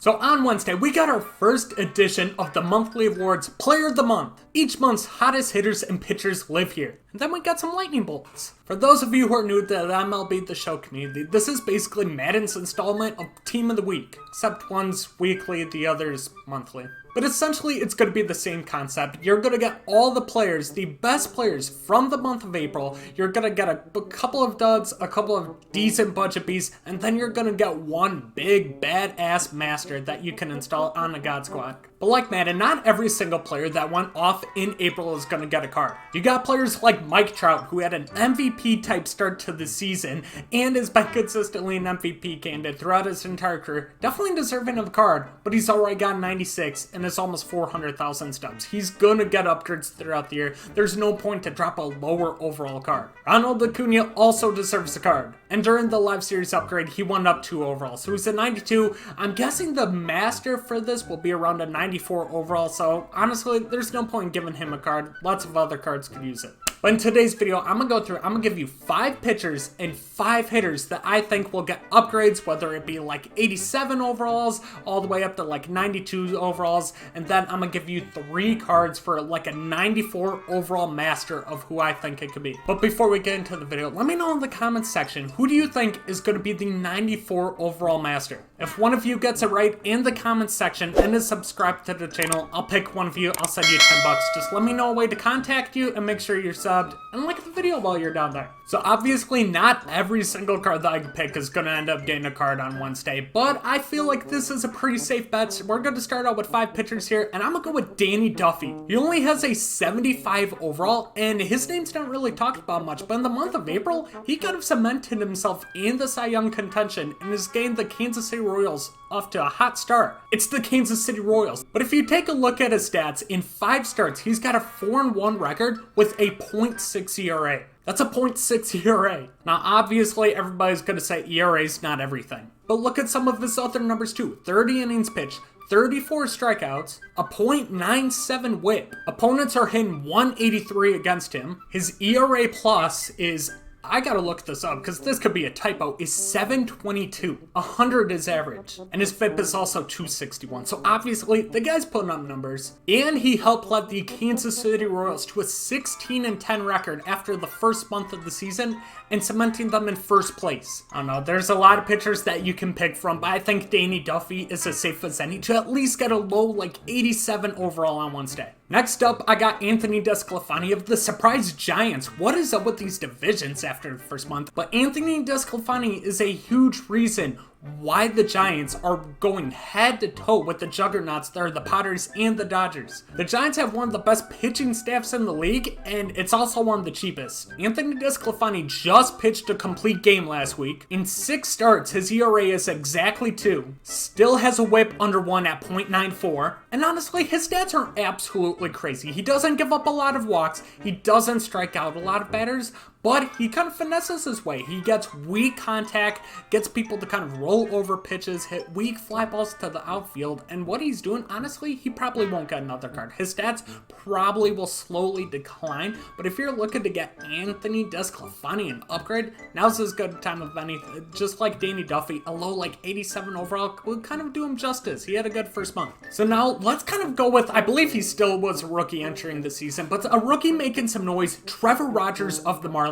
So on Wednesday, we got our first edition of the monthly awards Player of the Month. Each month's hottest hitters and pitchers live here. And then we got some lightning bolts. For those of you who are new to the MLB The Show community, this is basically Madden's installment of Team of the Week. Except one's weekly, the other's monthly. But essentially, it's going to be the same concept. You're going to get all the players, the best players from the month of April. You're going to get a couple of duds, a couple of decent budget beats, and then you're going to get one big badass master that you can install on the God Squad. But like Madden, not every single player that went off in April is going to get a card. You got players like Mike Trout, who had an MVP type start to the season and has been consistently an MVP candidate throughout his entire career. Definitely deserving of a card, but he's already got 96 and is almost 400,000 stubs. He's going to get upgrades throughout the year. There's no point to drop a lower overall card. Ronald Acuna also deserves a card. And during the live series upgrade, he went up 2 overall. So he's a 92. I'm guessing the master for this will be around a 94 overall. So honestly, there's no point in giving him a card. Lots of other cards could use it. But in today's video, I'm going to give you 5 pitchers and 5 hitters that I think will get upgrades, whether it be like 87 overalls all the way up to like 92 overalls. And then I'm going to give you 3 cards for like a 94 overall master of who I think it could be. But before we get into the video, let me know in the comments section, who do you think is going to be the 94 overall master? If one of you gets it right in the comments section and is subscribed to the channel, I'll pick one of you. I'll send you 10 bucks. Just let me know a way to contact you and make sure you're subbed and like the video while you're down there. So obviously not every single card that I can pick is going to end up getting a card on Wednesday, but I feel like this is a pretty safe bet. So we're going to start out with 5 pitchers here, and I'm going to go with Danny Duffy. He only has a 75 overall, and his name's not really talked about much, but in the month of April, he kind of cemented himself in the Cy Young contention and has gained the Kansas City Royals off to a hot start. It's the Kansas City Royals. But if you take a look at his stats, in 5 starts, he's got a 4-1 record with a .6 ERA. That's a .6 ERA. Now, obviously, everybody's going to say ERA's not everything. But look at some of his other numbers too. 30 innings pitched, 34 strikeouts, a .97 whip. Opponents are hitting 183 against him. His ERA plus is, I gotta look this up because this could be a typo, is 722. 100 is average. And his FIP is also 261. So obviously, the guy's putting up numbers. And he helped lead the Kansas City Royals to a 16-10 record after the first month of the season and cementing them in first place. I don't know, there's a lot of pitchers that you can pick from, but I think Danny Duffy is as safe as any to at least get a low like 87 overall on Wednesday. Next up, I got Anthony Desclafani of the Surprise Giants. What is up with these divisions after the first month? But Anthony Desclafani is a huge reason why the Giants are going head to toe with the juggernauts that are the Padres and the Dodgers. The Giants have one of the best pitching staffs in the league, and it's also one of the cheapest. Anthony Desclafani just pitched a complete game last week. In 6 starts, his ERA is exactly 2. Still has a whip under 1 at .94. And honestly, his stats are absolutely crazy. He doesn't give up a lot of walks. He doesn't strike out a lot of batters. But he kind of finesses his way. He gets weak contact, gets people to kind of roll over pitches, hit weak fly balls to the outfield, and what he's doing, honestly, he probably won't get another card. His stats probably will slowly decline, but if you're looking to get Anthony Desclafani an upgrade, now's as good a time of any. Just like Danny Duffy, a low like 87 overall would kind of do him justice. He had a good first month. So now let's kind of go with, I believe he still was a rookie entering the season, but a rookie making some noise, Trevor Rogers of the Marlins.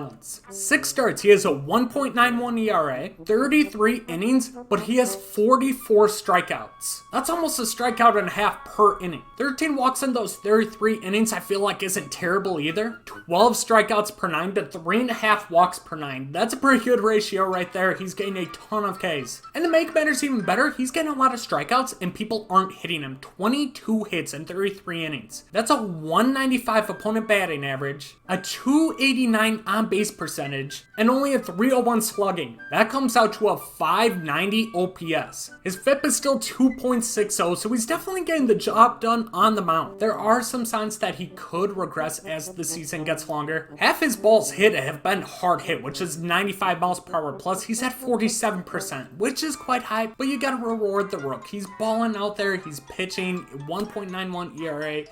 6 starts, he has a 1.91 ERA, 33 innings, but he has 44 strikeouts. That's almost a strikeout and a half per inning. 13 walks in those 33 innings I feel like isn't terrible either. 12 strikeouts per 9 to 3.5 walks per 9. That's a pretty good ratio right there. He's getting a ton of Ks. And to make matters even better, he's getting a lot of strikeouts and people aren't hitting him. 22 hits in 33 innings. That's a 195 opponent batting average, a 289 on base percentage, and only a 301 slugging. That comes out to a 590 OPS. His FIP is still 2.60, so he's definitely getting the job done on the mound. There are some signs that he could regress as the season gets longer. Half his balls hit have been hard hit, which is 95 miles per hour plus. He's at 47%, which is quite high, but you gotta reward the rook. He's balling out there, he's pitching, 1.91 ERA.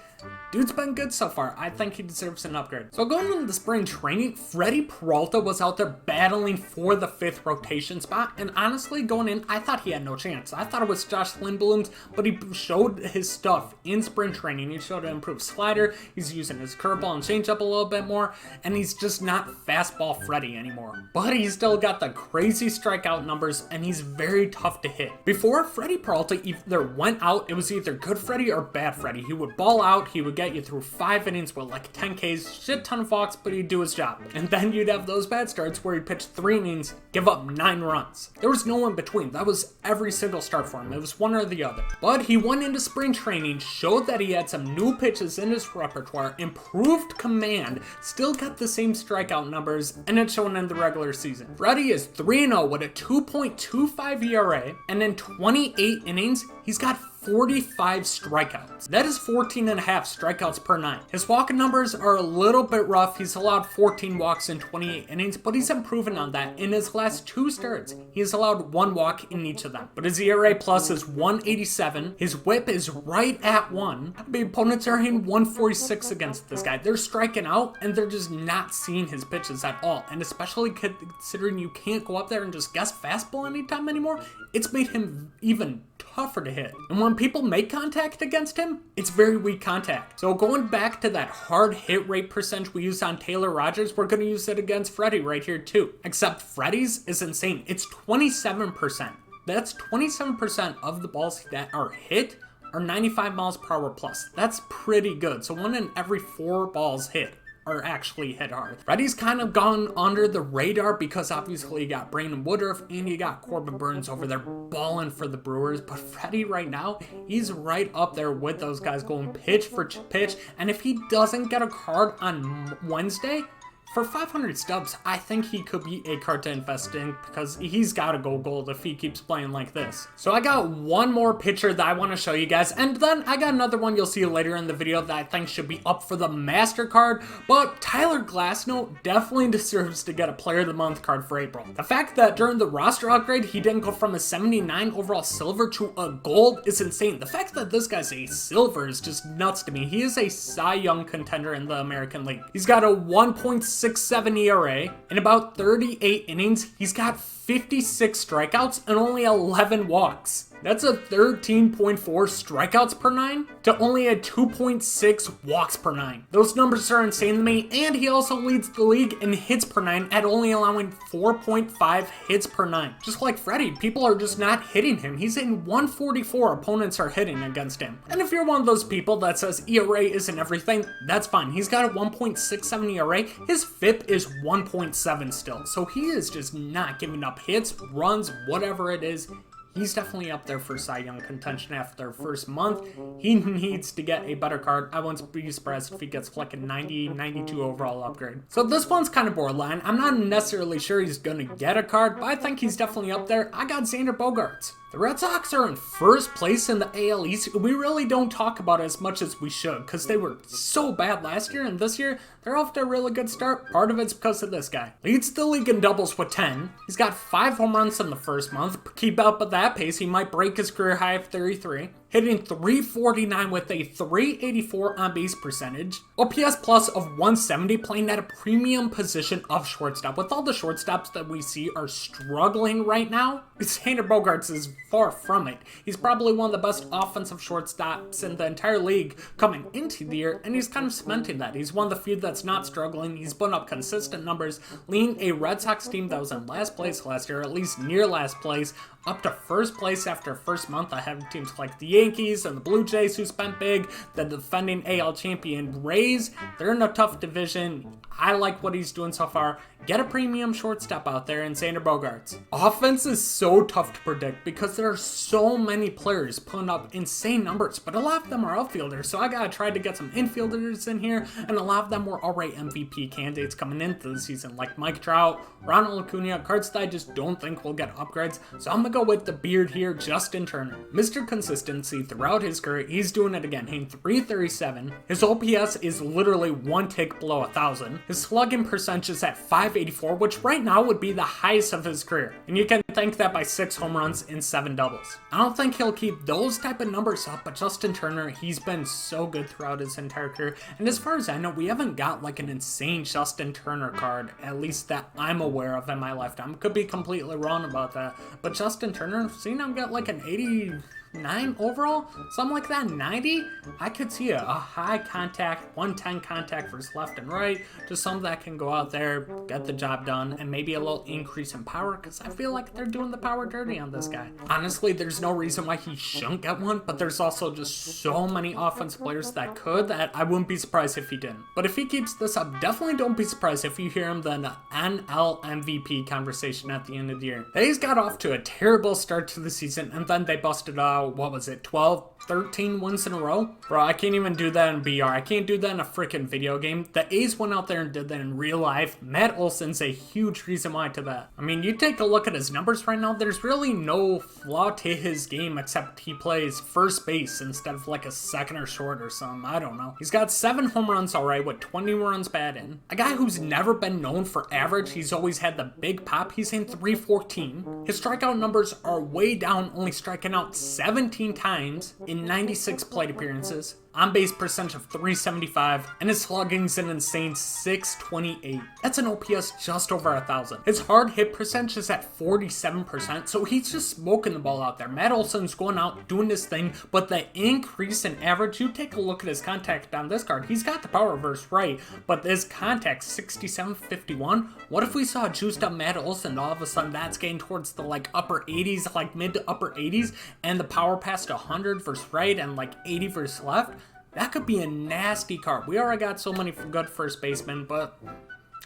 Dude's been good so far. I think he deserves an upgrade. So going into the spring training, Freddy Freddy Peralta was out there battling for the 5th rotation spot, and honestly, going in, I thought he had no chance. I thought it was Josh Lindblom's, but he showed his stuff in spring training. He showed an improved slider, he's using his curveball and changeup a little bit more, and he's just not fastball Freddy anymore. But he's still got the crazy strikeout numbers, and he's very tough to hit. Before, Freddy Peralta either went out, it was either good Freddy or bad Freddy. He would ball out, he would get you through 5 innings with like 10 Ks, shit ton of walks, but he'd do his job. And then you'd have those bad starts where he'd pitch 3 innings, give up 9 runs. There was no in between. That was every single start for him. It was one or the other. But he went into spring training, showed that he had some new pitches in his repertoire, improved command, still got the same strikeout numbers, and it's shown in the regular season. Freddy is 3-0 with a 2.25 ERA, and in 28 innings, he's got 45 strikeouts. That is 14 and a half strikeouts per 9. His walking numbers are a little bit rough. He's allowed 14 walks in 28 innings, but he's improving on that. In his last 2 starts, he has allowed 1 walk in each of them. But his ERA plus is 187. His whip is right at 1. The opponents are hitting 146 against this guy. They're striking out, and they're just not seeing his pitches at all. And especially considering you can't go up there and just guess fastball anytime anymore, it's made him even tougher to hit. And when people make contact against him, it's very weak contact. So going back to that hard hit rate percentage we used on Taylor Rogers, we're going to use it against Freddy right here too. Except Freddy's is insane. It's 27%. That's 27% of the balls that are hit are 95 miles per hour plus. That's pretty good. So 1 in every 4 balls hit are actually hit hard. Freddy's kind of gone under the radar because obviously you got Brandon Woodruff and you got Corbin Burns over there balling for the Brewers, but Freddy right now, he's right up there with those guys going pitch for pitch, and if he doesn't get a card on Wednesday, for 500 stubs, I think he could be a card to invest in because he's got to go gold if he keeps playing like this. So I got one more pitcher that I want to show you guys, and then I got another one you'll see later in the video that I think should be up for the Master card, but Tyler Glasnow definitely deserves to get a Player of the Month card for April. The fact that during the roster upgrade, he didn't go from a 79 overall silver to a gold is insane. The fact that this guy's a silver is just nuts to me. He is a Cy Young contender in the American League. He's got a 1.67 ERA. In about 38 innings, he's got 56 strikeouts and only 11 walks. That's a 13.4 strikeouts per 9 to only a 2.6 walks per 9. Those numbers are insane to me, and he also leads the league in hits per 9 at only allowing 4.5 hits per 9. Just like Freddy, people are just not hitting him. He's in 144 opponents are hitting against him. And if you're one of those people that says ERA isn't everything, that's fine. He's got a 1.67 ERA. His FIP is 1.7 still, so he is just not giving up hits, runs, whatever it is. He's definitely up there for Cy Young contention after first month. He needs to get a better card. I wouldn't be surprised if he gets like a 90, 92 overall upgrade. So this one's kind of borderline. I'm not necessarily sure he's going to get a card, but I think he's definitely up there. I got Xander Bogaerts. The Red Sox are in first place in the AL East. We really don't talk about it as much as we should because they were so bad last year, and this year they're off to a really good start. Part of it's because of this guy. Leads the league in doubles with 10. He's got 5 home runs in the first month. Keep up at that pace, he might break his career high of 33. Hitting .349 with a .384 on base percentage. OPS plus of 170, playing at a premium position of shortstop. With all the shortstops that we see are struggling right now, Xander Bogaerts is far from it. He's probably one of the best offensive shortstops in the entire league coming into the year, and he's kind of cementing that. He's one of the few that's not struggling. He's putting up consistent numbers, leading a Red Sox team that was in last place last year, at least near last place, up to first place after first month. I have teams like the Yankees and the Blue Jays who spent big, the defending AL champion Rays. They're in a tough division. I like what he's doing so far. Get a premium shortstop out there in Xander Bogaerts. Offense is so tough to predict because there are so many players putting up insane numbers, but a lot of them are outfielders, so I gotta try to get some infielders in here, and a lot of them were already MVP candidates coming into the season, like Mike Trout, Ronald Acuna, cards that I just don't think will get upgrades, so I'm gonna go with the beard here, Justin Turner. Mr. Consistency throughout his career, he's doing it again, hitting 337. His OPS is literally one tick below 1,000. His slugging percentage is at 584, which right now would be the highest of his career. And you can thank that by 6 home runs and 7 doubles. I don't think he'll keep those type of numbers up, but Justin Turner, he's been so good throughout his entire career. And as far as I know, we haven't got like an insane Justin Turner card, at least that I'm aware of in my lifetime. Could be completely wrong about that, but Justin Turner, seen him get like an 89 overall, something like that, 90. I could see a high contact, 110 contact versus left and right, just something that can go out there, get the job done, and maybe a little increase in power, because I feel like they're doing the power dirty on this guy. Honestly, there's no reason why he shouldn't get one, but there's also just so many offensive players that could, that I wouldn't be surprised if he didn't. But if he keeps this up, definitely don't be surprised if you hear him the NL MVP conversation at the end of the year. They's got off to a terrible start to the season, and then they busted out, what was it, 12, 13 wins in a row? Bro, I can't even do that in BR. I can't do that in a freaking video game. The A's went out there and did that in real life. Matt Olsen's a huge reason why to that. I mean, you take a look at his numbers right now, there's really no flaw to his game except he plays first base instead of like a second or short or something. I don't know. He's got 7 home runs alright with 20 runs batted in. A guy who's never been known for average. He's always had the big pop. He's in 314. His strikeout numbers are way down, only striking out 17 times in 96 plate appearances. On base percentage of 375, and his slugging's an insane 628. That's an OPS just over 1,000. His hard hit percentage is at 47%, so he's just smoking the ball out there. Matt Olsen's going out doing this thing, but the increase in average, you take a look at his contact on this card. He's got the power reverse right, but his contact 6751. What if we saw a juiced up Matt Olsen, all of a sudden that's getting towards the like upper 80s, like mid to upper 80s, and the power past 100 versus right and like 80 versus left? That could be a nasty card. We already got so many good first basemen, but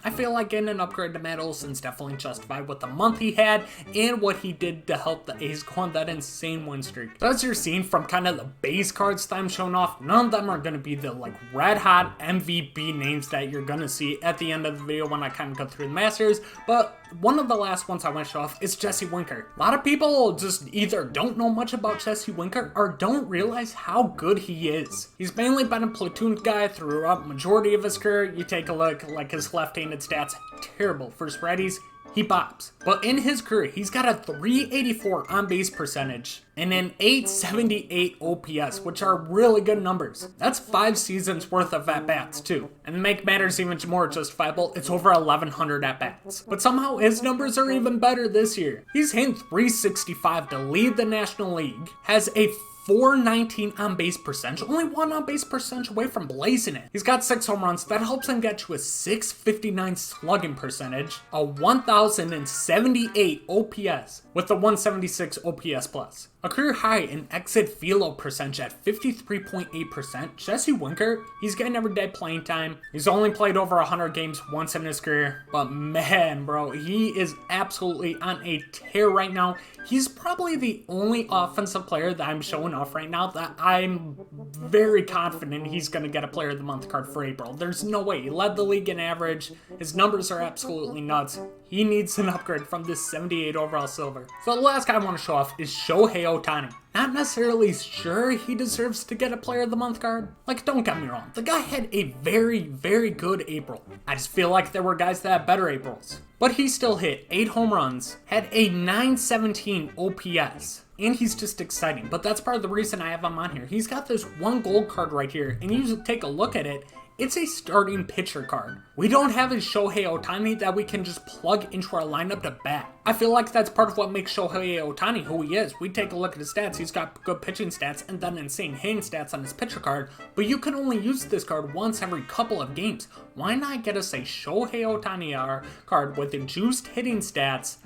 I feel like getting an upgrade to Matt Olsen's definitely justified with the month he had and what he did to help the A's go on that insane win streak. So as you're seeing from kind of the base cards that I'm showing off, none of them are going to be the like red hot MVP names that you're going to see at the end of the video when I kind of go through the Masters, but one of the last ones I want to show off is Jesse Winker. A lot of people just either don't know much about Jesse Winker or don't realize how good he is. He's mainly been a platoon guy throughout majority of his career. You take a look, like his left-handed stats, terrible. For righties, he bops. But in his career, he's got a 384 on-base percentage and an 878 OPS, which are really good numbers. That's 5 seasons worth of at-bats too. And to make matters even more justifiable, it's over 1,100 at-bats. But somehow his numbers are even better this year. He's hitting 365 to lead the National League, has a 419 on base percentage, only 1 on base percentage away from blazing it. He's got 6 home runs, that helps him get to a 659 slugging percentage, a 1,078 OPS with a 176 OPS plus. A career high in exit velo percentage at 53.8%. Jesse Winker, he's getting everyday playing time. He's only played over 100 games once in his career, but man, bro, he is absolutely on a tear right now. He's probably the only offensive player that I'm showing off right now that I'm very confident he's going to get a Player of the Month card for April. There's no way. He led the league in average. His numbers are absolutely nuts. He needs an upgrade from this 78 overall silver. So the last guy I want to show off is Shohei Ohtani. Not necessarily sure he deserves to get a Player of the Month card. Like, don't get me wrong. The guy had a very, very good April. I just feel like there were guys that had better Aprils. But he still hit 8 home runs, had a 917 OPS. And he's just exciting. But that's part of the reason I have him on here. He's got this 1 gold card right here. And you take a look at it. It's a starting pitcher card. We don't have a Shohei Ohtani that we can just plug into our lineup to bat. I feel like that's part of what makes Shohei Ohtani who he is. We take a look at his stats. He's got good pitching stats and then insane hitting stats on his pitcher card. But you can only use this card once every couple of games. Why not get us a Shohei Ohtani card with the juiced hitting stats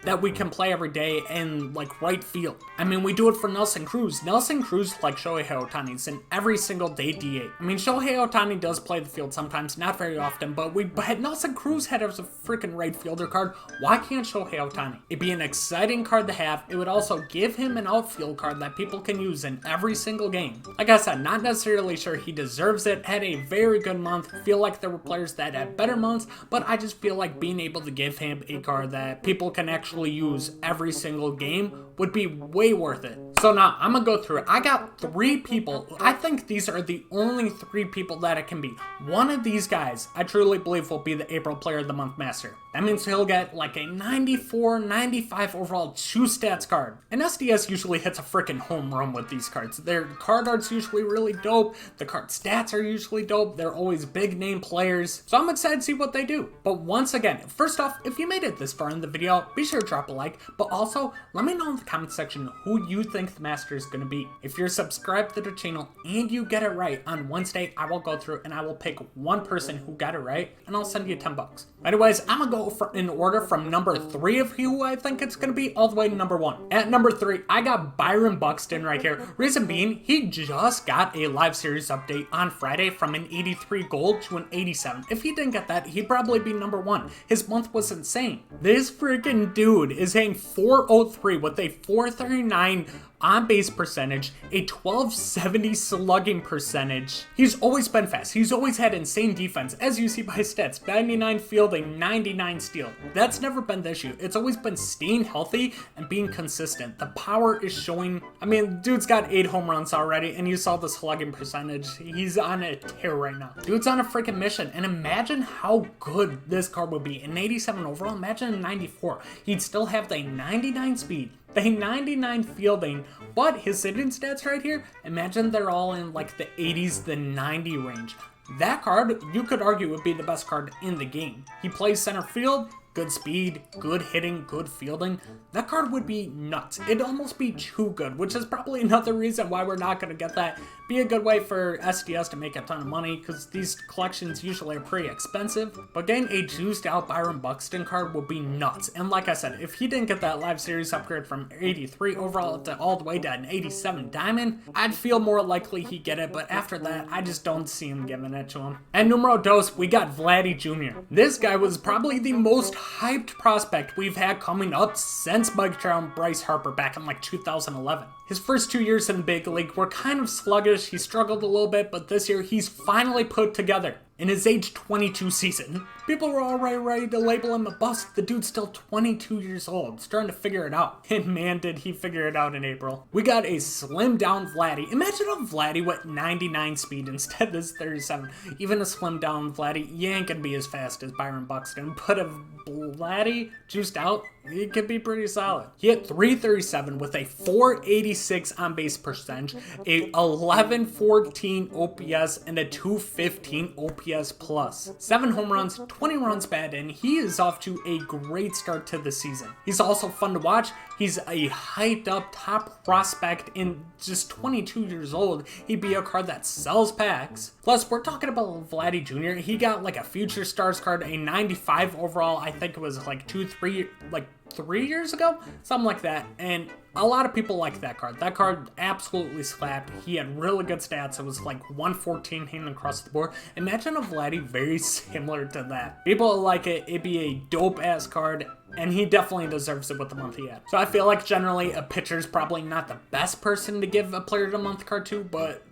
that we can play every day in like right field? I mean, we do it for Nelson Cruz. Nelson Cruz, like Shohei Ohtani's in every single day DH. I mean, Shohei Ohtani does play the field sometimes, not very often, but Nelson Cruz had as a freaking right fielder card. Why can't Shohei Ohtani? It'd be an exciting card to have. It would also give him an outfield card that people can use in every single game. Like I said, not necessarily sure he deserves it. Had a very good month. Feel like there were players that had better months, but I just feel like being able to give him a card that people can actually use every single game would be way worth it. So now I'm gonna go through it. I got 3 people. I think these are the only 3 people that it can be. One of these guys, I truly believe, will be the April Player of the Month Master. That means he'll get like a 94, 95 overall 2 stats card. And SDS usually hits a freaking home run with these cards. Their card art's usually really dope. The card stats are usually dope. They're always big name players. So I'm excited to see what they do. But once again, first off, if you made it this far in the video, be sure to drop a like. But also, let me know in the comment section who you think the Master is going to be. If you're subscribed to the channel and you get it right, on Wednesday, I will go through and I will pick one person who got it right, and I'll send you 10 bucks. Anyways, I'm going to go in order from number 3 of who I think it's going to be all the way to number 1. At number 3, I got Byron Buxton right here. Reason being, he just got a live series update on Friday from an 83 gold to an 87. If he didn't get that, he'd probably be number 1. His month was insane. This freaking dude is hitting 403 with a 439 on-base percentage, a 1270 slugging percentage. He's always been fast. He's always had insane defense, as you see by his stats. 99 fielding, 99 steal. That's never been the issue. It's always been staying healthy and being consistent. The power is showing. I mean, dude's got 8 home runs already, and you saw the slugging percentage. He's on a tear right now. Dude's on a freaking mission, and imagine how good this card would be. An 87 overall, imagine a 94. He'd still have the 99 speed, the 99 fielding, but his hitting stats right here, imagine they're all in like the 80s, the 90 range. That card, you could argue, would be the best card in the game. He plays center field, good speed, good hitting, good fielding. That card would be nuts. It'd almost be too good, which is probably another reason why we're not going to get that. Be a good way for SDS to make a ton of money, because these collections usually are pretty expensive. But getting a juiced out Byron Buxton card would be nuts. And like I said, if he didn't get that live series upgrade from 83 overall to all the way to an 87 diamond, I'd feel more likely he'd get it. But after that, I just don't see him giving it to him. And numero dos, we got Vlady Jr. This guy was probably the most hyped prospect we've had coming up since Bkindel and Bryce Harper back in like 2011. His first 2 years in the big league were kind of sluggish. He struggled a little bit, but this year he's finally put together. In his age 22 season, people were already ready to label him a bust. The dude's still 22 years old, starting to figure it out. And man, did he figure it out in April. We got a slimmed down Vlady. Imagine a Vlady with 99 speed instead of this 37. Even a slimmed down Vlady, you ain't gonna be as fast as Byron Buxton, but a Vlady juiced out, it could be pretty solid. He hit 337 with a 486 on base percentage, a 1114 OPS, and a 215 OPS plus. 7 home runs, 20 runs batted in. He is off to a great start to the season. He's also fun to watch. He's a hyped up top prospect in just 22 years old. He'd be a card that sells packs. Plus, we're talking about Vlady Jr. He got like a Future Stars card, a 95 overall. I think it was like 3 years ago, something like that. And a lot of people like that card. That card absolutely slapped. He had really good stats. It was like 114 hitting across the board. Imagine a Vlady very similar to that. People like it. It'd be a dope ass card, and he definitely deserves it with the month he had. So I feel like generally a pitcher's probably not the best person to give a player of the month card to, but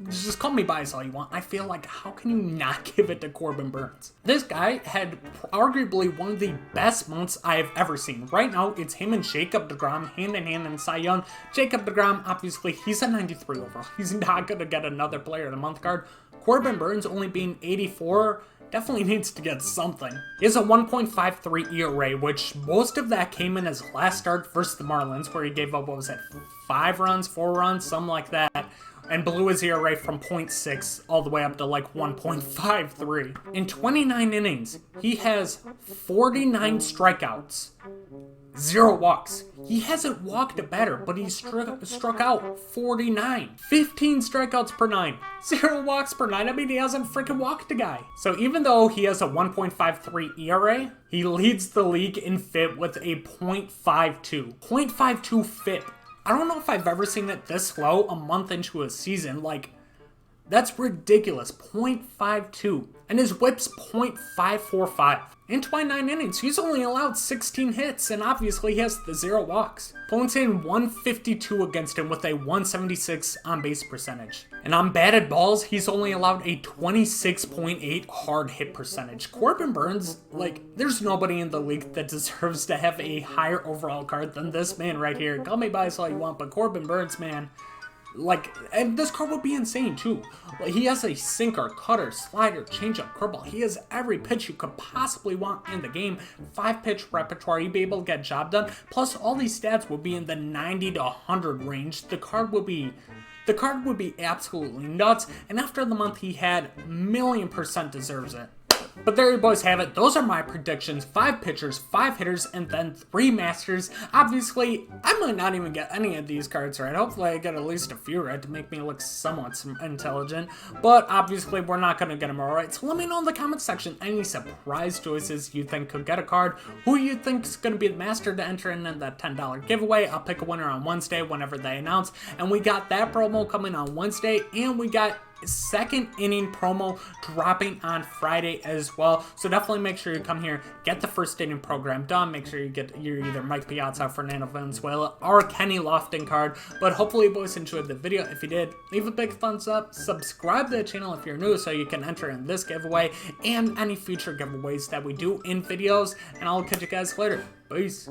just call me biased all you want. I feel like, how can you not give it to Corbin Burns? This guy had arguably one of the best months I have ever seen. Right now, it's him and Jacob deGrom hand in hand in Cy Young. Jacob deGrom, obviously, he's a 93 overall. He's not going to get another player of the month card. Corbin Burns only being 84, definitely needs to get something. He has a 1.53 ERA, which most of that came in his last start versus the Marlins, where he gave up, what was it, 5 runs, 4 runs, something like that, and blew his ERA from 0.6 all the way up to like 1.53. In 29 innings, he has 49 strikeouts, 0 walks. He hasn't walked a batter, but he struck out 49. 15 strikeouts per 9. 0 walks per 9. I mean, he hasn't freaking walked a guy. So even though he has a 1.53 ERA, he leads the league in FIP with a 0.52. 0.52 FIP. I don't know if I've ever seen it this low a month into a season. Like, That's ridiculous, 0.52. And his whip's 0.545. In 29 innings, he's only allowed 16 hits, and obviously he has the 0 walks. Opponents hitting 152 against him with a 176 on-base percentage. And on batted balls, he's only allowed a 26.8 hard hit percentage. Corbin Burns, like, there's nobody in the league that deserves to have a higher overall card than this man right here. Call me biased all you want, but Corbin Burns, man, like, and this card would be insane too. Like, he has a sinker, cutter, slider, changeup, curveball. He has every pitch you could possibly want in the game. 5-pitch repertoire, you'd be able to get job done. Plus, all these stats would be in the 90 to 100 range. The card would be absolutely nuts. And after the month he had, 1,000,000% deserves it. But there you boys have it. Those are my predictions. 5 pitchers, 5 hitters, and then 3 masters. Obviously, I might not even get any of these cards right. Hopefully I get at least a few right to make me look somewhat intelligent. But obviously we're not going to get them all right. So let me know in the comment section any surprise choices you think could get a card. Who you think is going to be the master to enter in that $10 giveaway. I'll pick a winner on Wednesday whenever they announce. And we got that promo coming on Wednesday. And we got second inning promo dropping on Friday as well. So definitely make sure you come here, get the first inning program done. Make sure you get your either Mike Piazza, Fernando Valenzuela, or Kenny Lofton card. But hopefully you boys enjoyed the video. If you did, leave a big thumbs up, subscribe to the channel if you're new so you can enter in this giveaway and any future giveaways that we do in videos. And I'll catch you guys later. Peace.